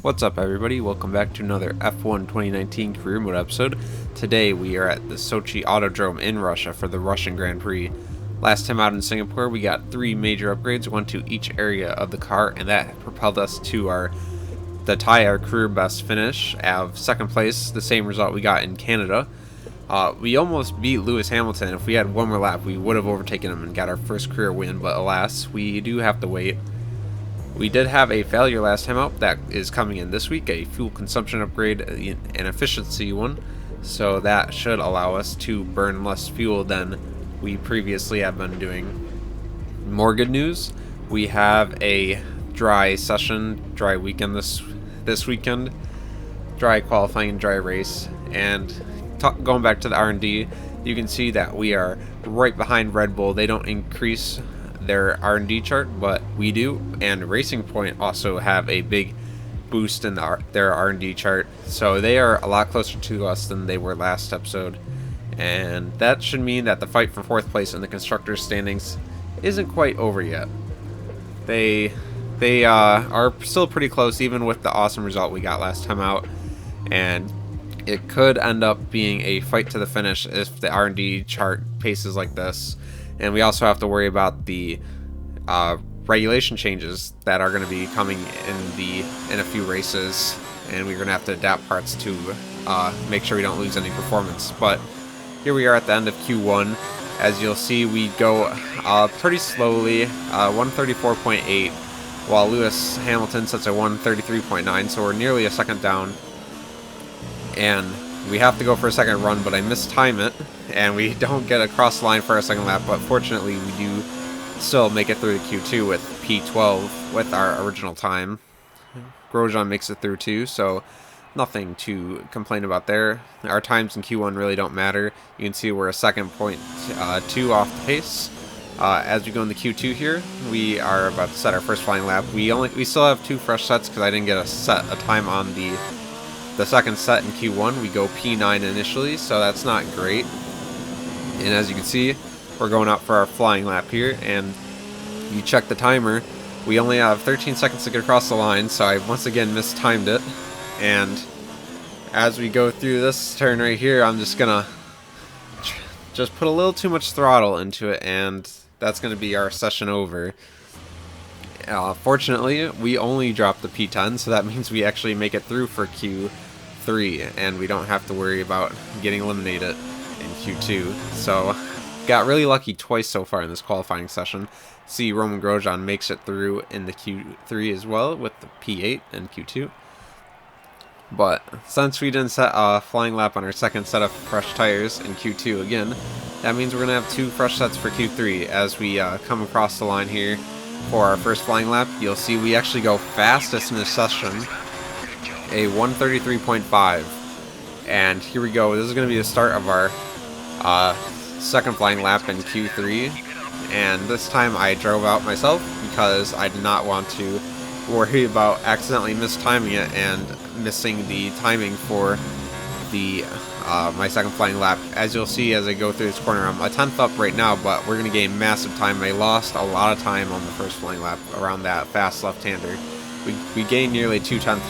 What's up, everybody? Welcome back to another F1 2019 Career Mode episode. Today we are at the Sochi Autodrome in Russia for the Russian Grand Prix. Last time out in Singapore, we got 3 major upgrades, one to each area of the car, and that propelled us to our career best finish of second place, the same result we got in Canada. We almost beat Lewis Hamilton. If we had one more lap, we would have overtaken him and got our first career win, but alas, we do have to wait. We did have a failure last time out that is coming in this week, a fuel consumption upgrade, an efficiency one, so that should allow us to burn less fuel than we previously have been doing. More good news, we have a dry weekend this weekend, dry qualifying, dry race, and going back to the R&D, you can see that we are right behind Red Bull. They don't increase their R&D chart, but we do, and Racing Point also have a big boost in their R&D chart, so they are a lot closer to us than they were last episode, and that should mean that the fight for 4th place in the constructors standings isn't quite over yet. They are still pretty close, even with the awesome result we got last time out, and it could end up being a fight to the finish if the R&D chart paces like this. And we also have to worry about the regulation changes that are going to be coming in a few races, and we're going to have to adapt parts to make sure we don't lose any performance. But here we are at the end of Q1. As you'll see, we go pretty slowly, 134.8, while Lewis Hamilton sets a 133.9, so we're nearly a second down. And we have to go for a second run, but I mistime it, and we don't get across the line for our second lap, but fortunately we do still make it through the Q2 with P12 with our original time. Grosjean makes it through too, so nothing to complain about there. Our times in Q1 really don't matter. You can see we're a second point 2 off the pace. As we go into Q2 here, we are about to set our first flying lap. We still have 2 fresh sets because I didn't get a time on the second set in Q1. We go P9 initially, so that's not great. And as you can see, we're going out for our flying lap here, and you check the timer, we only have 13 seconds to get across the line, so I once again mistimed it. And as we go through this turn right here, I'm just gonna put a little too much throttle into it, and that's gonna be our session over. Fortunately, we only dropped the P10, so that means we actually make it through for Q3, and we don't have to worry about getting eliminated in Q2. So, got really lucky twice so far in this qualifying session. See, Roman Grosjean makes it through in the Q3 as well with the P8 and Q2. But since we didn't set a flying lap on our second set of fresh tires in Q2 again, that means we're going to have 2 fresh sets for Q3 as we come across the line here. For our first flying lap, you'll see we actually go fastest in this session, a 133.5. And here we go. This is going to be the start of our second flying lap in Q3. And this time I drove out myself because I did not want to worry about accidentally mistiming it and missing the timing for the my second flying lap. As you'll see as I go through this corner, I'm a 10th up right now, but we're going to gain massive time. I lost a lot of time on the first flying lap around that fast left-hander. We gained nearly 2/10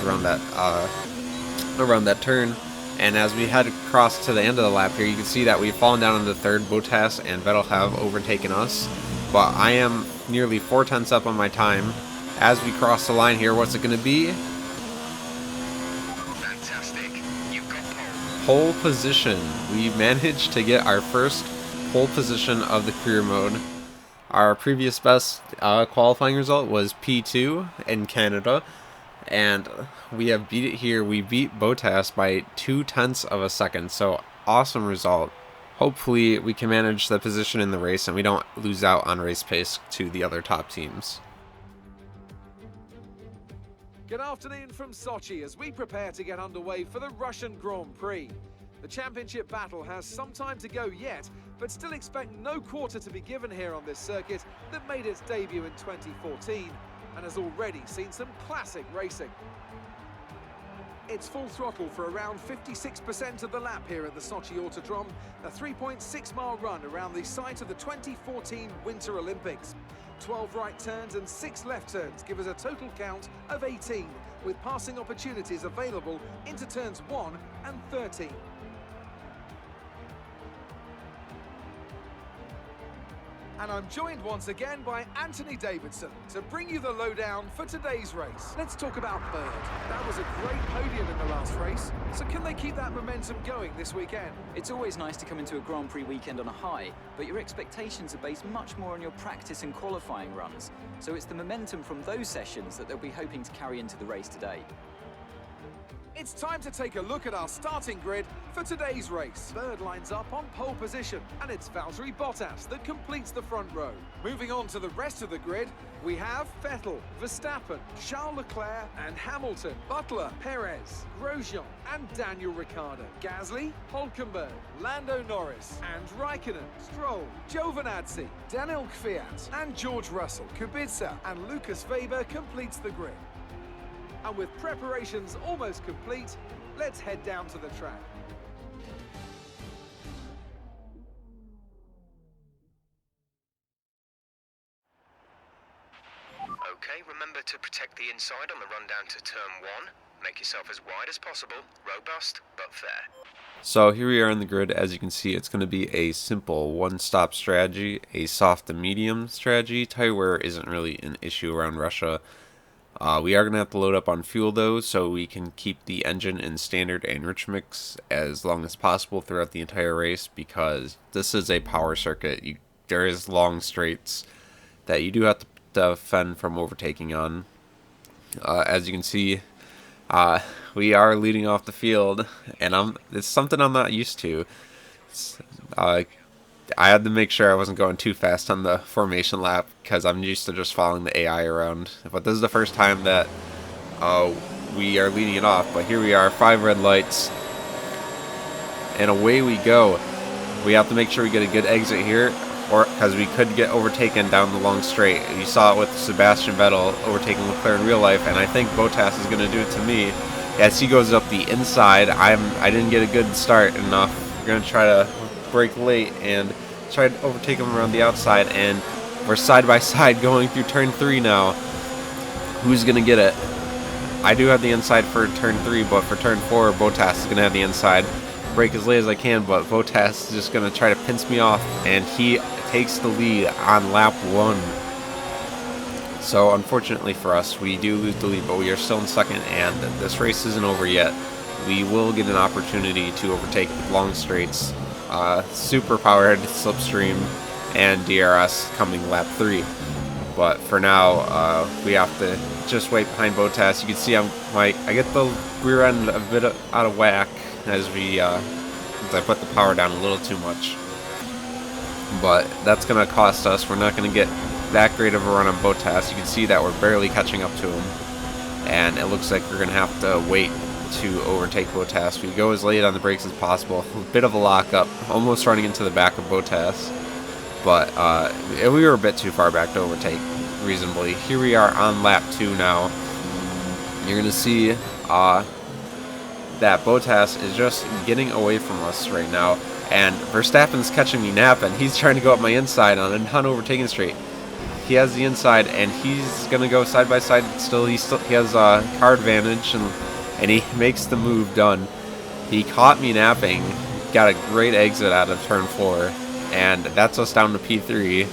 around that turn, and as we head across to the end of the lap here, you can see that we've fallen down into third. Bottas and Vettel have overtaken us, but I am nearly 4/10 up on my time. As we cross the line here, what's it going to be? Pole position. We managed to get our first pole position of the career mode. Our previous best qualifying result was P2 in Canada, and we have beat it here. We beat Bottas by 0.2 of a second, so awesome result. Hopefully we can manage the position in the race and we don't lose out on race pace to the other top teams. Good afternoon from Sochi as we prepare to get underway for the Russian Grand Prix. The championship battle has some time to go yet, but still expect no quarter to be given here on this circuit that made its debut in 2014 and has already seen some classic racing. It's full throttle for around 56% of the lap here at the Sochi Autodrome, a 3.6-mile run around the site of the 2014 Winter Olympics. 12 right turns and 6 left turns give us a total count of 18, with passing opportunities available into turns 1 and 13. And I'm joined once again by Anthony Davidson to bring you the lowdown for today's race. Let's talk about Bird. That was a great podium in the last race, so can they keep that momentum going this weekend? It's always nice to come into a Grand Prix weekend on a high, but your expectations are based much more on your practice and qualifying runs. So it's the momentum from those sessions that they'll be hoping to carry into the race today. It's time to take a look at our starting grid for today's race. Bird lines up on pole position, and it's Valtteri Bottas that completes the front row. Moving on to the rest of the grid, we have Vettel, Verstappen, Charles Leclerc and Hamilton, Butler, Perez, Grosjean and Daniel Ricciardo, Gasly, Hülkenberg, Lando Norris and Raikkonen, Stroll, Giovinazzi, Daniel Kvyat and George Russell. Kubica and Lucas Weber completes the grid. And with preparations almost complete, let's head down to the track. Okay, remember to protect the inside on the run down to turn 1. Make yourself as wide as possible, robust but fair. So here we are in the grid. As you can see, it's going to be a simple one-stop strategy, a soft to medium strategy. Tire wear isn't really an issue around Russia. We are going to have to load up on fuel though, so we can keep the engine in standard and rich mix as long as possible throughout the entire race, because this is a power circuit. There is long straights that you do have to defend from overtaking on. As you can see, we are leading off the field, and it's something I'm not used to. I had to make sure I wasn't going too fast on the formation lap because I'm used to just following the AI around. But this is the first time that we are leading it off. But here we are, 5 red lights, and away we go. We have to make sure we get a good exit here, or because we could get overtaken down the long straight. You saw it with Sebastian Vettel overtaking Leclerc in real life, and I think Bottas is going to do it to me as he goes up the inside. I didn't get a good start enough. We're going to try to brake late and try to overtake him around the outside, and we're side by side going through turn 3 now. Who's gonna get it? I do have the inside for turn 3, but for turn 4 Bottas is gonna have the inside. Brake as late as I can, but Bottas is just gonna try to pinch me off, and he takes the lead on lap 1. So unfortunately for us, we do lose the lead, but we are still in second, and this race isn't over yet. We will get an opportunity to overtake the long straights, super powered slipstream and DRS coming lap 3. But for now, we have to just wait behind Bottas. You can see I get the rear end a bit out of whack as I put the power down a little too much. But that's going to cost us. We're not going to get that great of a run on Bottas. You can see that we're barely catching up to him, and it looks like we're going to have to wait to overtake Bottas. We go as late on the brakes as possible. A bit of a lockup, almost running into the back of Bottas, but we were a bit too far back to overtake reasonably. Here we are on lap 2 now. You're going to see that Bottas is just getting away from us right now, and Verstappen's catching me napping. He's trying to go up my inside on a non-overtaking straight. He has the inside, and he's going to go side by side still. He has a car advantage, and he makes the move done. He caught me napping, got a great exit out of turn 4, and that's us down to P3.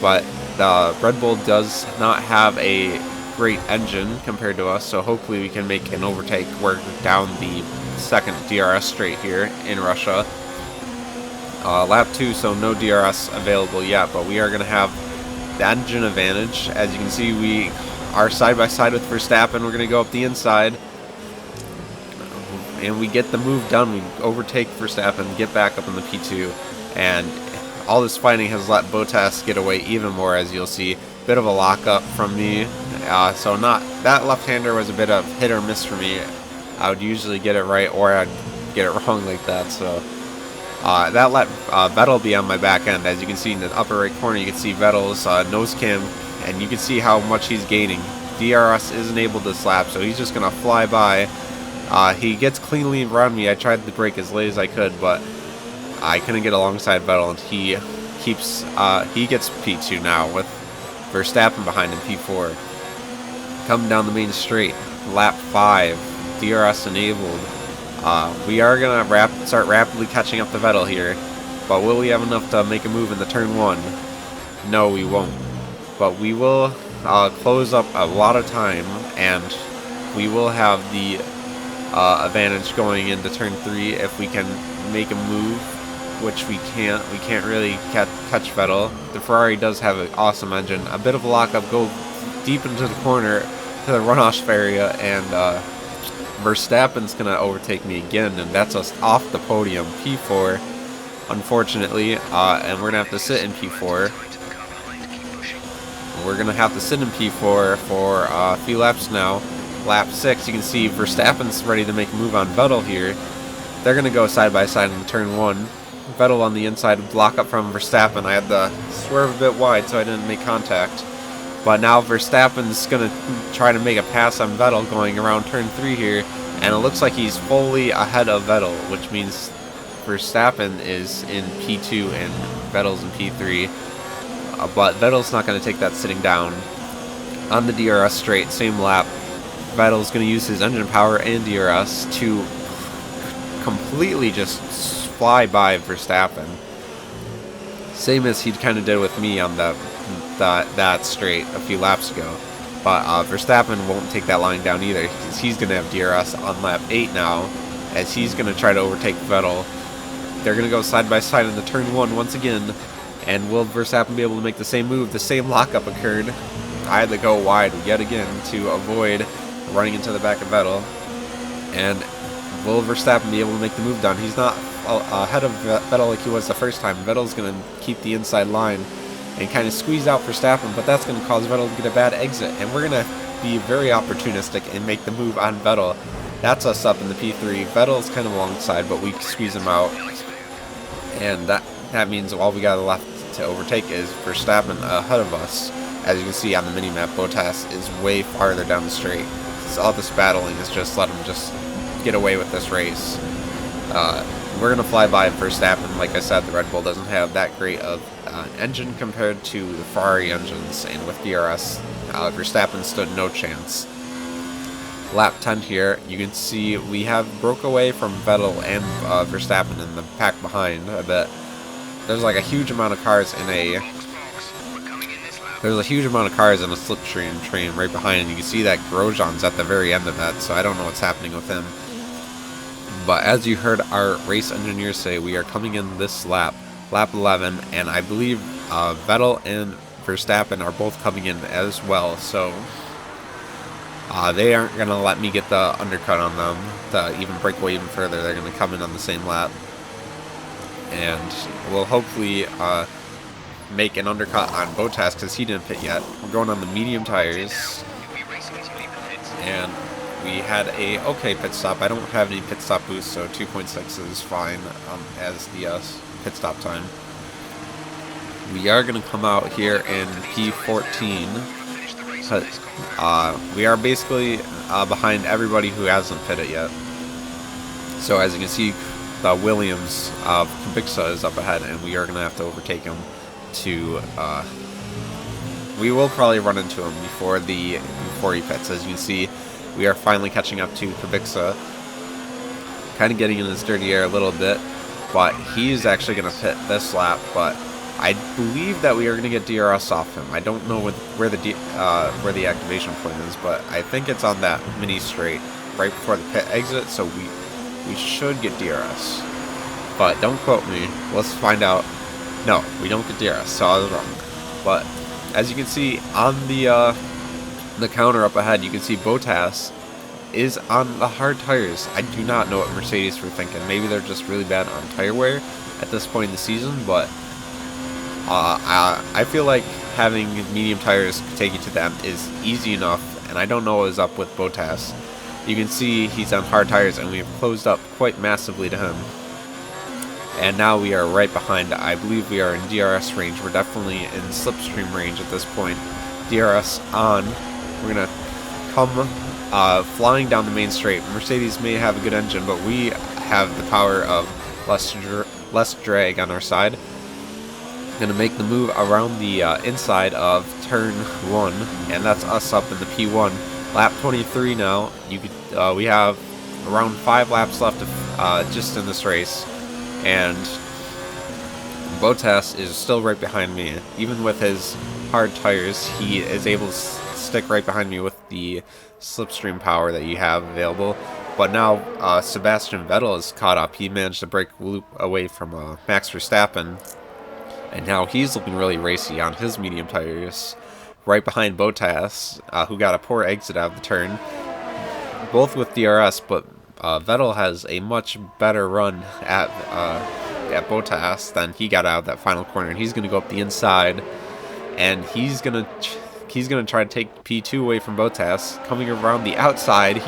But the Red Bull does not have a great engine compared to us, so hopefully we can make an overtake. We're down the second DRS straight here in Russia. Lap 2, so no DRS available yet, but we are going to have the engine advantage. As you can see, we are side by side with Verstappen. We're going to go up the inside, and we get the move done. We overtake Verstappen, get back up in the P2, and all this fighting has let Bottas get away even more, as you'll see. Bit of a lockup from me, so that left-hander was a bit of hit or miss for me. I would usually get it right, or I'd get it wrong like that. So that let Vettel be on my back end. As you can see in the upper right corner, you can see Vettel's nose cam, and you can see how much he's gaining. DRS isn't able to slap, so he's just gonna fly by. He gets cleanly around me. I tried to brake as late as I could, but I couldn't get alongside Vettel, and he gets P2 now with Verstappen behind him, P4. Coming down the main straight, lap 5, DRS enabled. We are going to start rapidly catching up to Vettel here, but will we have enough to make a move in the turn 1? No, we won't. But we will close up a lot of time, and we will have the advantage going into turn 3 if we can make a move, which we can't. We can't really catch Vettel. The Ferrari does have an awesome engine. A bit of a lockup, go deep into the corner to the runoff area, and Verstappen's going to overtake me again, and that's us off the podium, P4, unfortunately, and we're going to have to sit in P4. We're going to have to sit in P4 for a few laps now. Lap 6, you can see Verstappen's ready to make a move on Vettel here. They're going to go side by side in turn 1. Vettel on the inside, block up from Verstappen. I had to swerve a bit wide so I didn't make contact. But now Verstappen's going to try to make a pass on Vettel going around turn 3 here. And it looks like he's fully ahead of Vettel, which means Verstappen is in P2 and Vettel's in P3. But Vettel's not going to take that sitting down. On the DRS straight, same lap, Vettel's going to use his engine power and DRS to completely just fly by Verstappen. Same as he kind of did with me on that straight a few laps ago. But Verstappen won't take that line down either, because he's going to have DRS on lap 8 now, as he's going to try to overtake Vettel. They're going to go side by side in the turn 1 once again. And will Verstappen be able to make the same move? The same lockup occurred. I had to go wide yet again to avoid running into the back of Vettel. And will Verstappen be able to make the move down? He's not ahead of Vettel like he was the first time. Vettel's going to keep the inside line and kind of squeeze out Verstappen, but that's going to cause Vettel to get a bad exit. And we're going to be very opportunistic and make the move on Vettel. That's us up in the P3. Vettel's kind of alongside, but we squeeze him out. And that means all we got left to overtake is Verstappen ahead of us. As you can see on the mini-map, Bottas is way farther down the straight. So all this battling is just let him just get away with this race. We're going to fly by Verstappen. Like I said, the Red Bull doesn't have that great of engine compared to the Ferrari engines, and with DRS, Verstappen stood no chance. Lap 10 here, you can see we have broke away from Vettel and Verstappen in the pack behind a bit. There's like a huge amount of cars in a slipstream train right behind, and you can see that Grosjean's at the very end of that, so I don't know what's happening with him. But as you heard our race engineer say, we are coming in this lap, lap 11, and I believe Vettel and Verstappen are both coming in as well, so they aren't going to let me get the undercut on them to even break away even further. They're going to come in on the same lap. And we'll hopefully make an undercut on Bottas because he didn't pit yet. We're going on the medium tires. And we had a okay pit stop. I don't have any pit stop boost, so 2.6 is fine as the pit stop time. We are going to come out here in P14. We are basically behind everybody who hasn't pitted yet. So as you can see, the Williams of Kubica is up ahead, and we are going to have to overtake him to... we will probably run into him before he pits. As you can see, we are finally catching up to Kubica. Kind of getting in his dirty air a little bit, but he's actually going to pit this lap, but I believe that we are going to get DRS off him. I don't know where the activation point is, but I think it's on that mini straight right before the pit exit, so we should get DRS. But don't quote me. Let's find out. No, we don't get DRS, so I was wrong. But as you can see on the counter up ahead, you can see Bottas is on the hard tires. I do not know what Mercedes were thinking. Maybe they're just really bad on tire wear at this point in the season, but I feel like having medium tires take you to them is easy enough, and I don't know what is up with Bottas. You can see he's on hard tires, and we've closed up quite massively to him. And now we are right behind. I believe we are in DRS range. We're definitely in slipstream range at this point. DRS on. We're going to come flying down the main straight. Mercedes may have a good engine, but we have the power of less drag on our side. Going to make the move around the inside of turn 1, and that's us up in the P1. Lap 23 now. We have around 5 laps left just in this race, and Bottas is still right behind me. Even with his hard tires, he is able to stick right behind me with the slipstream power that you have available. But now Sebastian Vettel is caught up. He managed to break loop away from Max Verstappen, and now he's looking really racy on his medium tires, right behind Bottas, who got a poor exit out of the turn, both with DRS, but Vettel has a much better run at Bottas than he got out of that final corner, and he's going to go up the inside, and he's going to try to take P2 away from Bottas. Coming around the outside,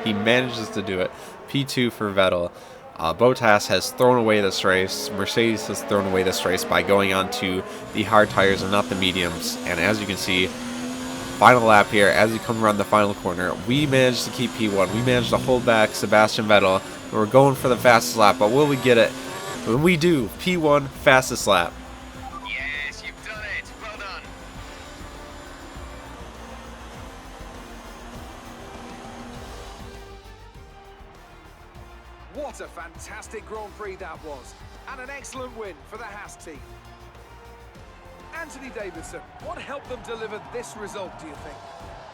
he manages to do it. P2 for Vettel. Bottas has thrown away this race. Mercedes has thrown away this race by going on to the hard tires and not the mediums. And as you can see, final lap here, as we come around the final corner, we managed to keep P1. We managed to hold back Sebastian Vettel. We're going for the fastest lap, but will we get it? When we do, P1 fastest lap. Yes, you've done it. Well done. What a fantastic Grand Prix that was, and an excellent win for the Haas team. Anthony Davidson, what helped them deliver this result, do you think?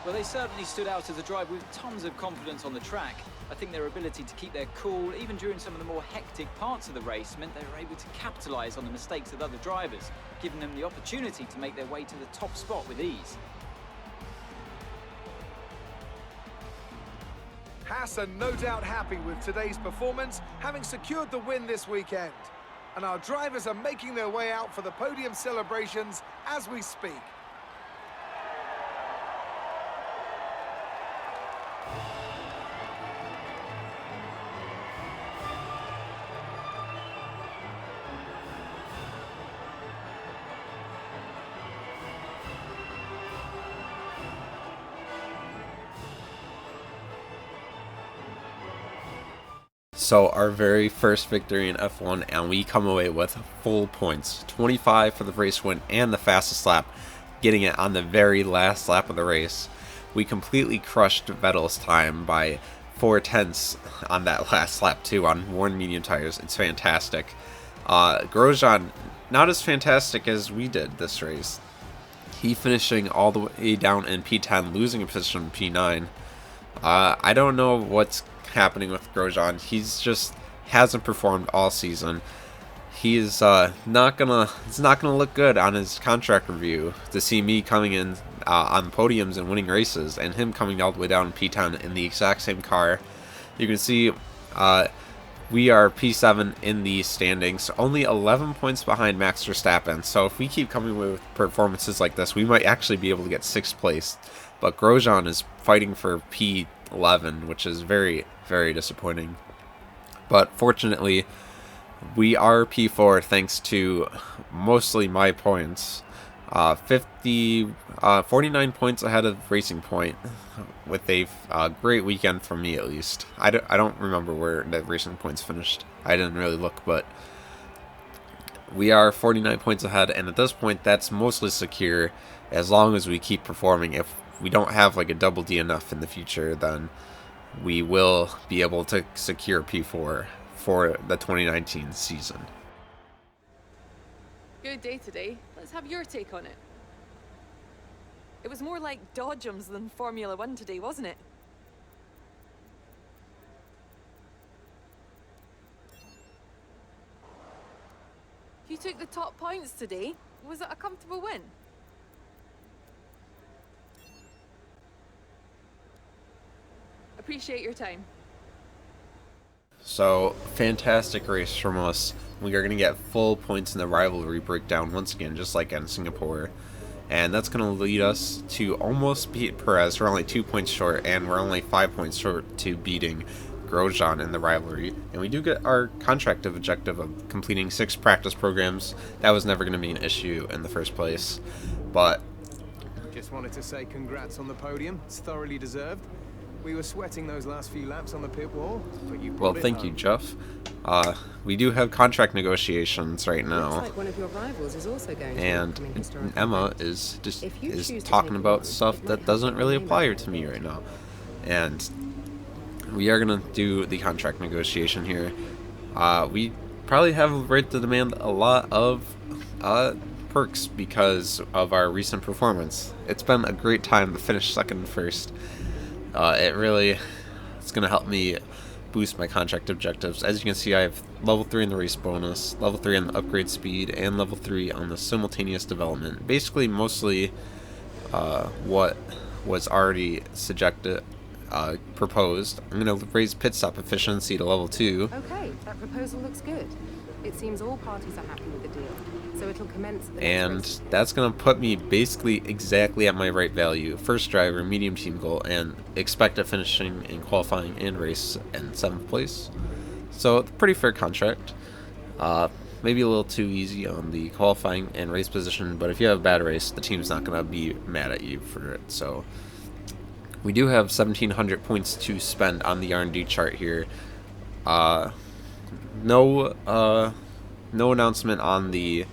Well, they certainly stood out as a driver with tons of confidence on the track. I think their ability to keep their cool, even during some of the more hectic parts of the race, meant they were able to capitalise on the mistakes of other drivers, giving them the opportunity to make their way to the top spot with ease. Haas are no doubt happy with today's performance, having secured the win this weekend. And our drivers are making their way out for the podium celebrations as we speak. So our very first victory in F1, and we come away with full points. 25 for the race win and the fastest lap, getting it on the very last lap of the race. We completely crushed Vettel's time by 4/10 on that last lap too, on worn medium tires. It's fantastic. Grosjean, not as fantastic as we did this race. He finishing all the way down in P10, losing a position in P9. I don't know what's happening with Grosjean. He's just hasn't performed all season. He's not gonna look good on his contract review to see me coming in on podiums and winning races, and him coming all the way down in P10 in the exact same car. You can see we are P7 in the standings, only 11 points behind Max Verstappen. So if we keep coming with performances like this, we might actually be able to get 6th place. But Grosjean is fighting for P11, which is very, very disappointing. But fortunately, we are P4 thanks to mostly my points. 49 points ahead of Racing Point, with a great weekend for me at least. I don't remember where the Racing Point's finished. I didn't really look, but we are 49 points ahead, and at this point that's mostly secure as long as we keep performing. If we don't have like a double DNF in the future, then we will be able to secure P4 for the 2019 season. Good day today. Let's have your take on it. It was more like Dodgems than Formula One today, wasn't it? You took the top points today. Was it a comfortable win? Appreciate your time. So, fantastic race from us. We are going to get full points in the rivalry breakdown once again, just like in Singapore. And that's going to lead us to almost beat Perez. We're only 2 points short, and we're only 5 points short to beating Grosjean in the rivalry. And we do get our contract objective of completing 6 practice programs. That was never going to be an issue in the first place. But just wanted to say congrats on the podium. It's thoroughly deserved. We were sweating those last few laps on the pit wall, but you Well, brought it thank you, home. Jeff. We do have contract negotiations right Looks now, like one of your rivals is also going to and becoming historical Emma event. is just If you choose to talking take about one, stuff it might that help doesn't your really name apply out to me there. right now, and we are gonna do the contract negotiation here. We probably have a right to demand a lot of perks because of our recent performance. It's been a great time to finish second and first. It's gonna help me boost my contract objectives. As you can see, I have level 3 in the race bonus, level 3 on the upgrade speed, and level 3 on the simultaneous development. Basically, mostly what was already proposed. I'm gonna raise pit stop efficiency to level 2. Okay, that proposal looks good. It seems all parties are happy with the deal, so it'll commence at the next And race. that's going to put me basically exactly at my right value. First driver, medium team goal, and expect a finishing in qualifying and race in 7th place. So, pretty fair contract. Maybe a little too easy on the qualifying and race position, but if you have a bad race, the team's not going to be mad at you for it. So, we do have 1,700 points to spend on the R&D chart here. No announcement on the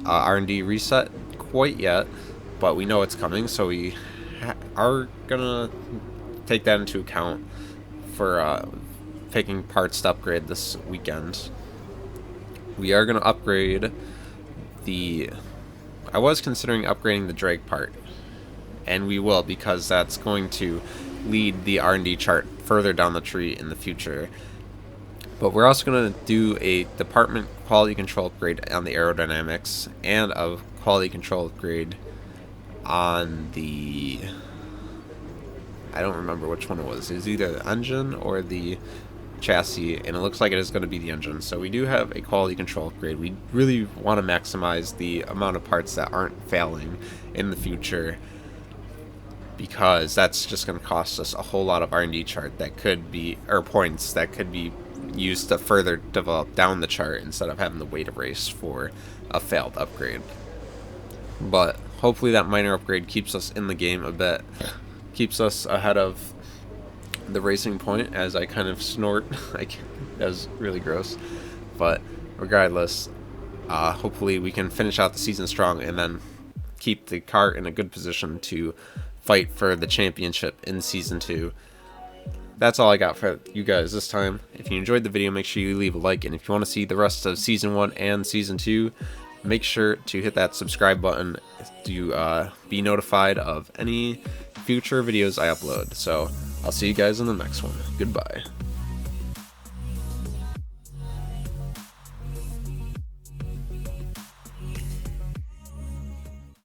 R&D reset quite yet, but we know it's coming, so we are gonna take that into account for picking parts to upgrade this weekend. We are gonna upgrade I was considering upgrading the drag part, and we will, because that's going to lead the R&D chart further down the tree in the future. But we're also going to do a department quality control upgrade on the aerodynamics and a quality control upgrade on the... I don't remember which one it was. It was either the engine or the chassis, and it looks like it is going to be the engine. So we do have a quality control upgrade. We really want to maximize the amount of parts that aren't failing in the future, because that's just going to cost us a whole lot of R&D chart that could be, or points that could be used to further develop down the chart instead of having to wait a race for a failed upgrade. But hopefully that minor upgrade keeps us in the game a bit, keeps us ahead of the racing point as I kind of snort. That was really gross. But regardless, hopefully we can finish out the season strong and then keep the car in a good position to fight for the championship in Season 2. That's all I got for you guys this time. If you enjoyed the video, make sure you leave a like, and if you want to see the rest of Season 1 and Season 2, make sure to hit that subscribe button to be notified of any future videos I upload. So, I'll see you guys in the next one. Goodbye.